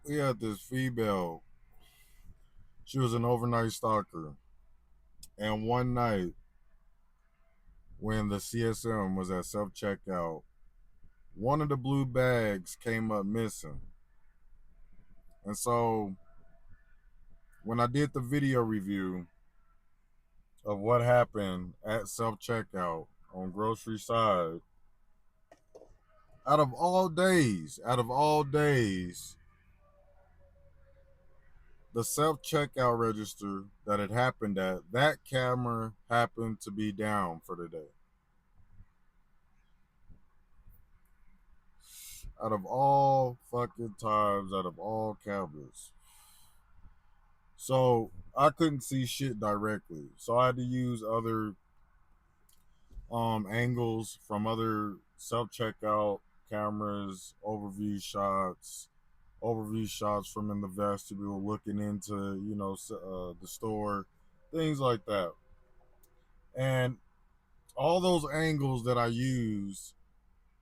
We had this female. She was an overnight stalker. And one night, when the CSM was at self checkout, one of the blue bags came up missing. And so when I did the video review of what happened at self checkout on grocery side, out of all days, the self checkout register that it happened at, that camera happened to be down for the day. Out of all fucking times, out of all cameras. So I couldn't see shit directly. So I had to use other angles from other self checkout cameras, overview shots from in the vestibule, looking into the store, things like that. And all those angles that I used,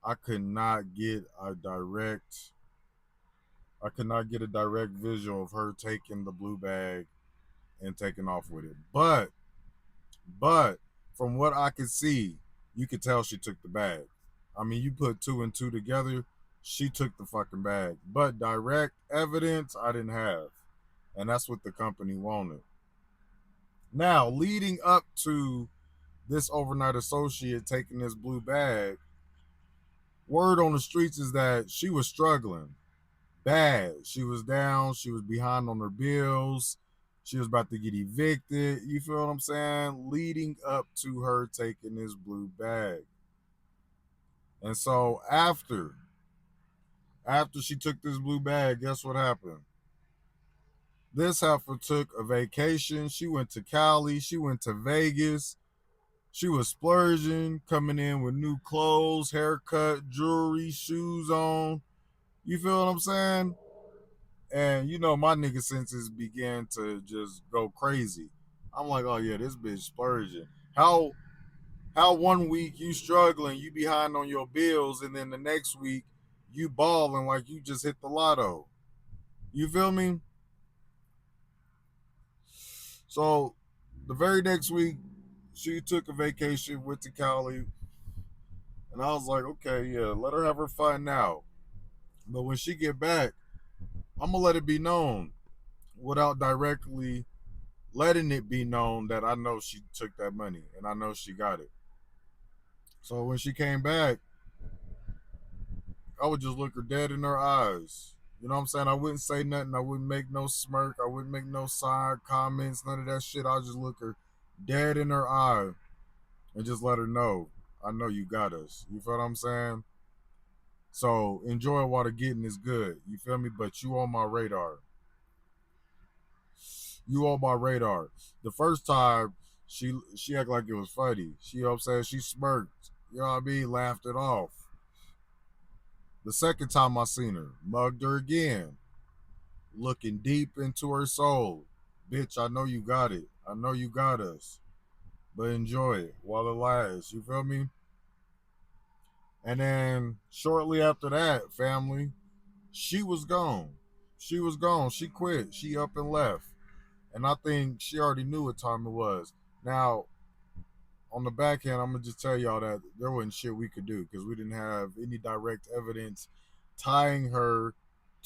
I could not get a direct. I could not get a direct visual of her taking the blue bag and taking off with it. But from what I could see, you could tell she took the bag. I mean, you put two and two together, she took the fucking bag. But direct evidence I didn't have. And that's what the company wanted. Now, leading up to this overnight associate taking this blue bag, word on the streets is that she was struggling bad. She was down, she was behind on her bills, she was about to get evicted. You feel what I'm saying? Leading up to her taking this blue bag. And so after she took this blue bag, guess what happened? This heifer took a vacation. She went to Cali. She went to Vegas. She was splurging, coming in with new clothes, haircut, jewelry, shoes on. You feel what I'm saying? And my nigga senses began to just go crazy. I'm like, oh yeah, this bitch splurging. How one week you struggling, you behind on your bills, and then the next week you balling like you just hit the lotto. You feel me? So the very next week, she took a vacation, went to Cali, and I was like, okay, yeah, let her have her fun now. But when she get back, I'm gonna let it be known without directly letting it be known that I know she took that money and I know she got it. So when she came back, I would just look her dead in her eyes. You know what I'm saying? I wouldn't say nothing. I wouldn't make no smirk. I wouldn't make no side comments, none of that shit. I'll just look her dead in her eye and just let her know, I know you got us. You feel what I'm saying? So enjoy while the getting is good. You feel me? But you on my radar. You on my radar. The first time she acted like it was funny. She, you know what I'm saying? She smirked. You know what I mean? Laughed it off. The second time I seen her, mugged her again, looking deep into her soul. Bitch, I know you got it. I know you got us. But enjoy it while it lasts. You feel me? And then shortly after that, family, she was gone. She was gone. She quit. She up and left. And I think she already knew what time it was. Now, on the back end, I'm gonna just tell y'all that there wasn't shit we could do because we didn't have any direct evidence tying her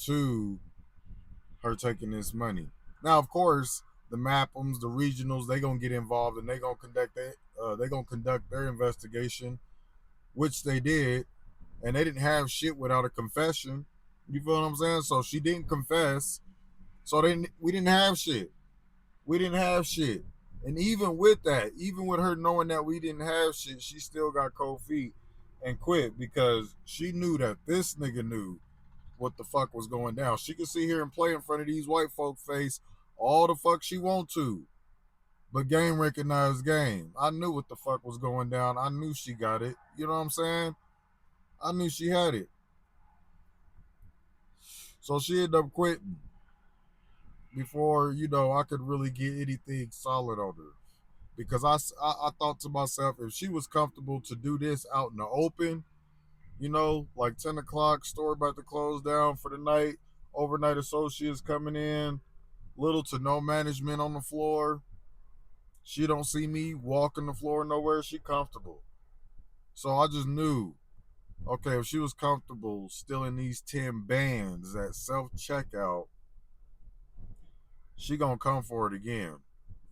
to her taking this money. Now, of course, the Mappums, the regionals, they gonna get involved and they gonna conduct their investigation, which they did, and they didn't have shit without a confession. You feel what I'm saying? So she didn't confess, so we didn't have shit. We didn't have shit. And even with that, even with her knowing that we didn't have shit, she still got cold feet and quit because she knew that this nigga knew what the fuck was going down. She could sit here and play in front of these white folk face all the fuck she want to. But game recognized game. I knew what the fuck was going down. I knew she got it. You know what I'm saying? I knew she had it. So she ended up quitting before, I could really get anything solid on her. Because I thought to myself, if she was comfortable to do this out in the open, like 10 o'clock, store about to close down for the night, overnight associates coming in, little to no management on the floor. She don't see me walking the floor nowhere. She comfortable. So I just knew, okay, if she was comfortable still in these 10 bands at self checkout, she gonna come for it again.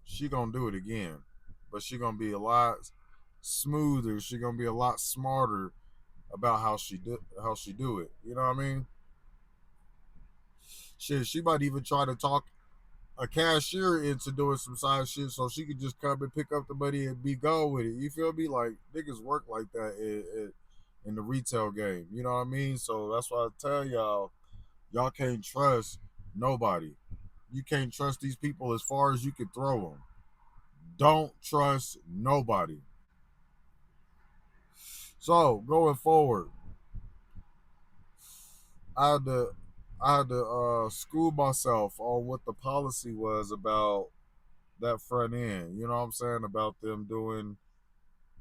She gonna do it again. But she gonna be a lot smoother. She gonna be a lot smarter about how she do it. You know what I mean? Shit, she might even try to talk a cashier into doing some side shit so she could just come and pick up the money and be gone with it. You feel me? Like niggas work like that in the retail game. You know what I mean? So that's why I tell y'all can't trust nobody. You can't trust these people as far as you can throw them. Don't trust nobody. So going forward, I had to school myself on what the policy was about that front end. You know what I'm saying? About them doing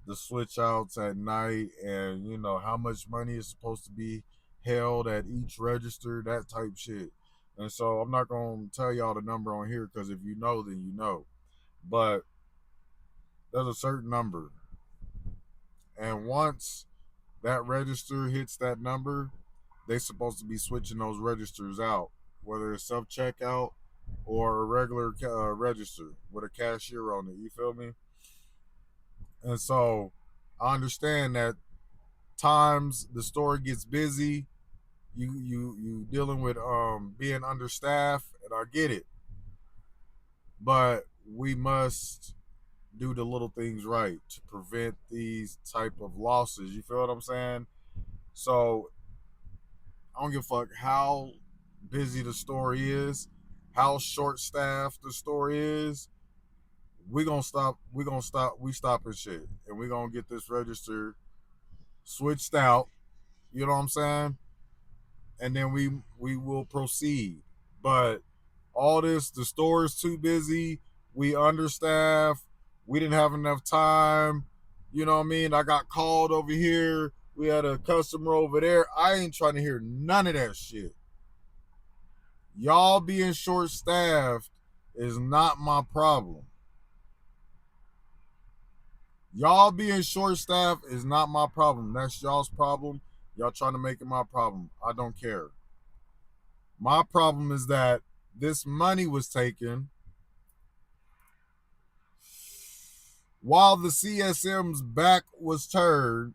the switch outs at night and how much money is supposed to be held at each register, that type shit. And so I'm not gonna tell y'all the number on here because if you know, then you know. But there's a certain number, and once that register hits that number, they supposed to be switching those registers out, whether it's self checkout or a regular register with a cashier on it. You feel me? And so I understand that times the store gets busy. You dealing with being understaffed, and I get it. But we must do the little things right to prevent these type of losses. You feel what I'm saying? So I don't give a fuck how busy the store is, how short staffed the store is. We gonna stop. We gonna stop. We stopping shit, and we gonna get this register switched out. You know what I'm saying? And then we will proceed. But all this, the store is too busy. We understaffed. We didn't have enough time. You know what I mean? I got called over here. We had a customer over there. I ain't trying to hear none of that shit. Y'all being short staffed is not my problem. Y'all being short staffed is not my problem. That's y'all's problem. Y'all trying to make it my problem. I don't care. My problem is that this money was taken while the CSM's back was turned,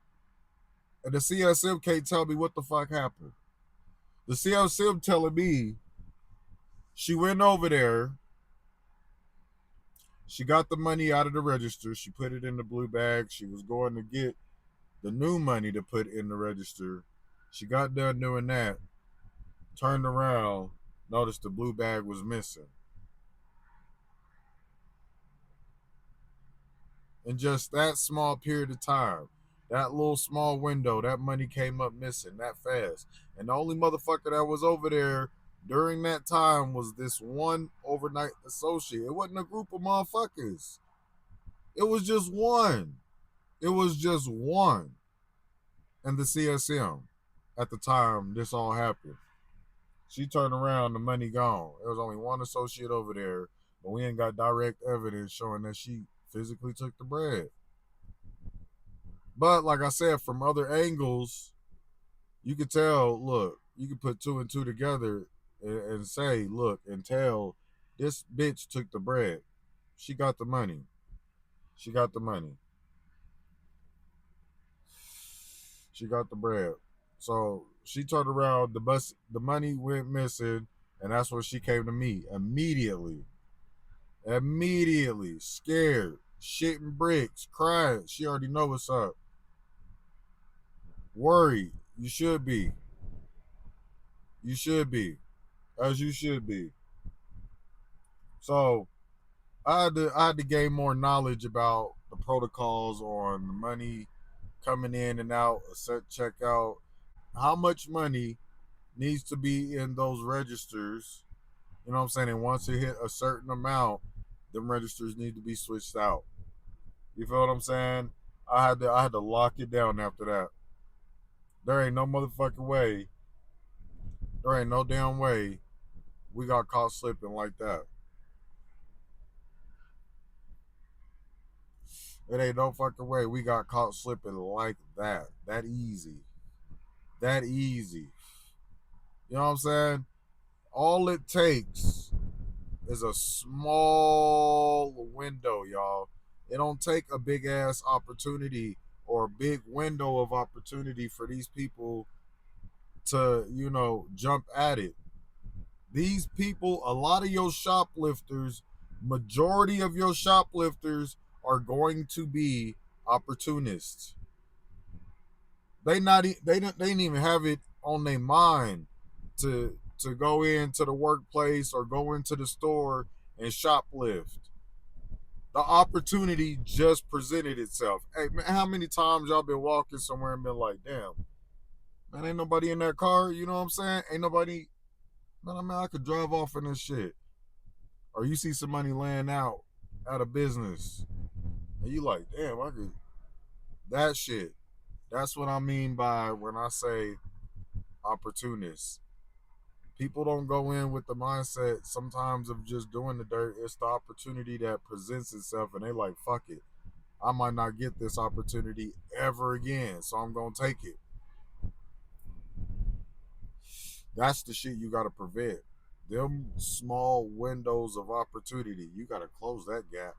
and the CSM can't tell me what the fuck happened. The CSM telling me she went over there, she got the money out of the register, she put it in the blue bag, she was going to get the new money to put in the register. She got done doing that, turned around, noticed the blue bag was missing. In just that small period of time, that little small window, that money came up missing that fast. And the only motherfucker that was over there during that time was this one overnight associate. It wasn't a group of motherfuckers. It was just one. It was just one. And the CSM at the time this all happened. She turned around, the money gone. There was only one associate over there, but we ain't got direct evidence showing that she physically took the bread. But like I said, from other angles, you could tell, look, you could put two and two together and say, look, and tell this bitch took the bread. She got the money. She got the money. She got the bread. So she turned around, the money went missing, and that's when she came to me immediately. Immediately, scared, shitting bricks, crying. She already know what's up. Worried. You should be. You should be. As you should be. So I had to gain more knowledge about the protocols on the money coming in and out, a set checkout, how much money needs to be in those registers. You know what I'm saying? And once it hit a certain amount, them registers need to be switched out. You feel what I'm saying? I had to lock it down after that. There ain't no motherfucking way There ain't no damn way we got caught slipping like that. It ain't no fucking way we got caught slipping like that. That easy. That easy. You know what I'm saying? All it takes is a small window, y'all. It don't take a big ass opportunity or a big window of opportunity for these people to, jump at it. These people, a lot of your shoplifters, majority of your shoplifters are going to be opportunists. They didn't even have it on their mind to go into the workplace or go into the store and shoplift. The opportunity just presented itself. Hey man, how many times y'all been walking somewhere and been like, damn, man, ain't nobody in that car, you know what I'm saying? Ain't nobody, man, I could drive off in this shit. Or you see some money laying out of business. And you like, damn, I could that shit. That's what I mean by when I say opportunists. People don't go in with the mindset sometimes of just doing the dirt. It's the opportunity that presents itself, and they like, fuck it. I might not get this opportunity ever again, so I'm gonna take it. That's the shit you gotta prevent. Them small windows of opportunity, you gotta close that gap.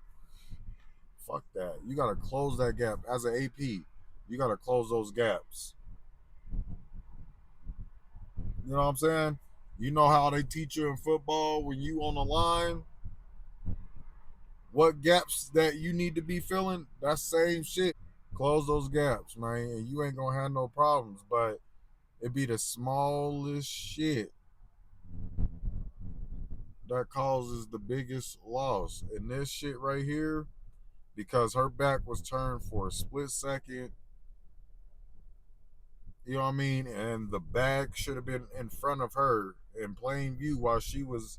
Fuck that. You gotta close that gap. As an AP, you gotta close those gaps. You know what I'm saying? You know how they teach you in football when you on the line, what gaps that you need to be filling? That same shit. Close those gaps, man, and you ain't gonna have no problems. But it be the smallest shit that causes the biggest loss. And this shit right here, because her back was turned for a split second, you know what I mean? And the bag should have been in front of her in plain view while she was,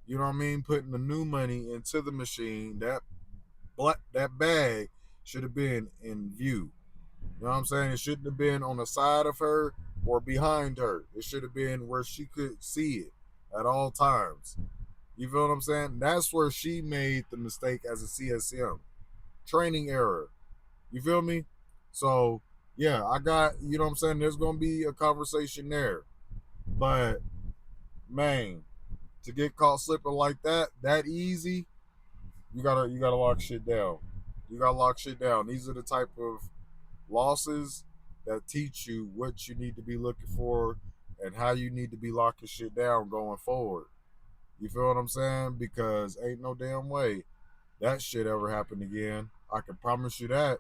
you know what I mean, putting the new money into the machine. That bag should have been in view. You know what I'm saying? It shouldn't have been on the side of her or behind her. It should have been where she could see it at all times. You feel what I'm saying? That's where she made the mistake as a CSM. Training error. You feel me? So, yeah, I got, you know what I'm saying? There's going to be a conversation there. But, man, to get caught slipping like that easy, you gotta lock shit down. You gotta lock shit down. These are the type of losses that teach you what you need to be looking for and how you need to be locking shit down going forward. You feel what I'm saying? Because ain't no damn way that shit ever happened again. I can promise you that.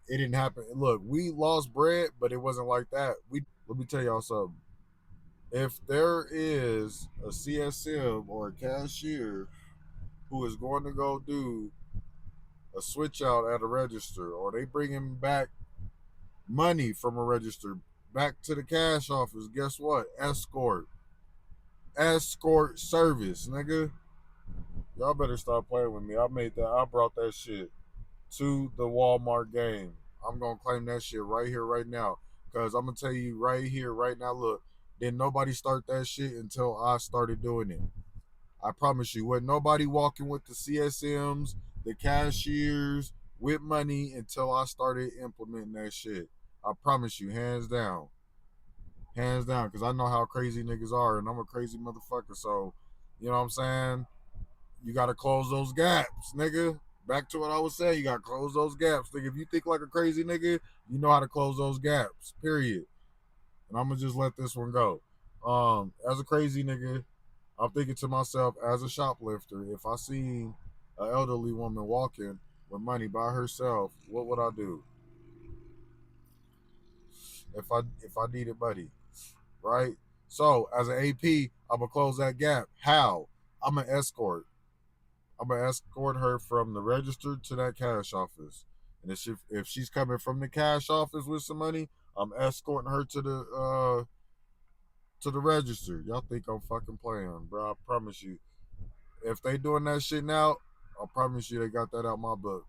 It didn't happen. Look, we lost bread, but it wasn't like that. We Let me tell y'all something. If there is a CSM or a cashier who is going to go do a switch out at a register, or they bring him back money from a register back to the cash office, guess what? Escort service, nigga. Y'all better stop playing with me. I brought that shit to the Walmart game. I'm gonna claim that shit right here, right now. Cause I'm gonna tell you right here, right now, look, didn't nobody start that shit until I started doing it. I promise you, wasn't nobody walking with the CSMs, the cashiers, with money until I started implementing that shit. I promise you, hands down. Hands down, because I know how crazy niggas are, and I'm a crazy motherfucker. So, you know what I'm saying? You got to close those gaps, nigga. Back to what I was saying, you got to close those gaps, nigga. If you think like a crazy nigga, you know how to close those gaps. Period. And I'm gonna just let this one go. As a crazy nigga, I'm thinking to myself, as a shoplifter, if I seen an elderly woman walking with money by herself, what would I do? If I needed money, right? So as an AP, I'm gonna close that gap. How? I'm an escort. I'm gonna escort her from the register to that cash office. And if she's coming from the cash office with some money, I'm escorting her to the register. Y'all think I'm fucking playing, bro? I promise you. If they doing that shit now, I promise you they got that out my book.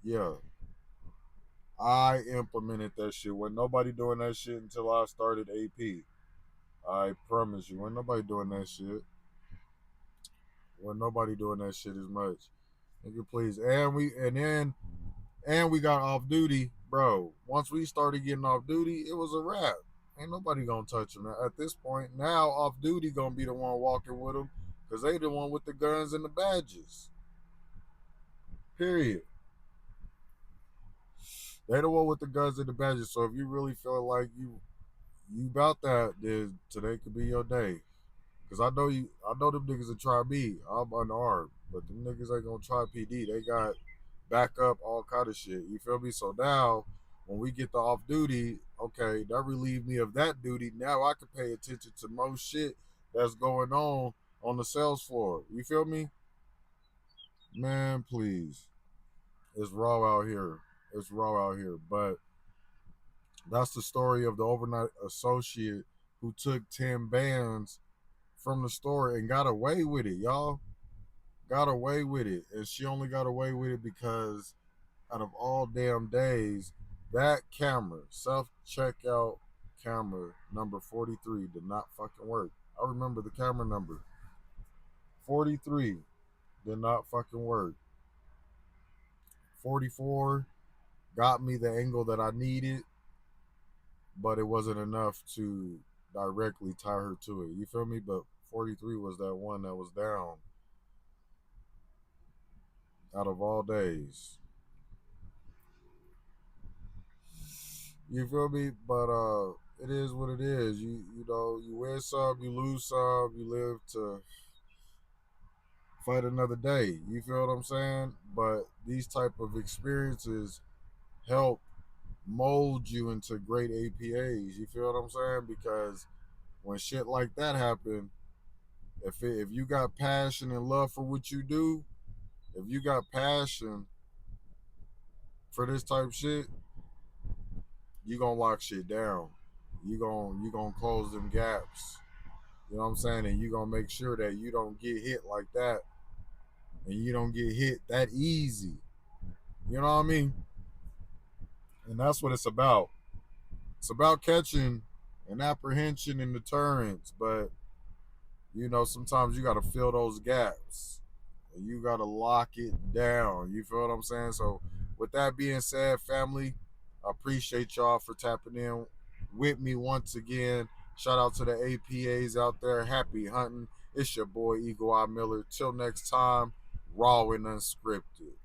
Yeah, I implemented that shit. When nobody doing that shit until I started AP. I promise you, ain't nobody doing that shit. When nobody doing that shit as much. Nigga, please. And we got off duty, bro. Once we started getting off duty, it was a wrap. Ain't nobody gonna touch him at this point. Now off duty gonna be the one walking with him because they the one with the guns and the badges. Period. They the one with the guns and the badges. So if you really feel like you about that, then today could be your day. Cause I know them niggas that try me. I'm unarmed, but them niggas ain't gonna try PD. They got backup, all kind of shit. You feel me? So now, when we get the off duty, okay, that relieved me of that duty. Now I can pay attention to most shit that's going on the sales floor. You feel me? Man, please. It's raw out here. It's raw out here. But that's the story of the overnight associate who took 10 bands from the store and got away with it, y'all. Got away with it. And she only got away with it because out of all damn days, that camera, self checkout camera number 43, did not fucking work. I remember the camera number. 43 did not fucking work. 44 got me the angle that I needed, but it wasn't enough to directly tie her to it. You feel me? But 43 was that one that was down out of all days. You feel me? But it is what it is. You know, you win some, you lose some, you live to fight another day. You feel what I'm saying? But these type of experiences help mold you into great APAs. You feel what I'm saying? Because when shit like that happen, if you got passion and love for what you do, if you got passion for this type of shit, you gonna lock shit down. You gonna close them gaps. You know what I'm saying? And you gonna make sure that you don't get hit like that, and you don't get hit that easy. You know what I mean? And that's what it's about. It's about catching and apprehension and deterrence, but you know sometimes you gotta fill those gaps. And you gotta lock it down. You feel what I'm saying? So, with that being said, family, I appreciate y'all for tapping in with me once again. Shout out to the APAs out there. Happy hunting. It's your boy Eagle Eye Miller. Till next time, raw and unscripted.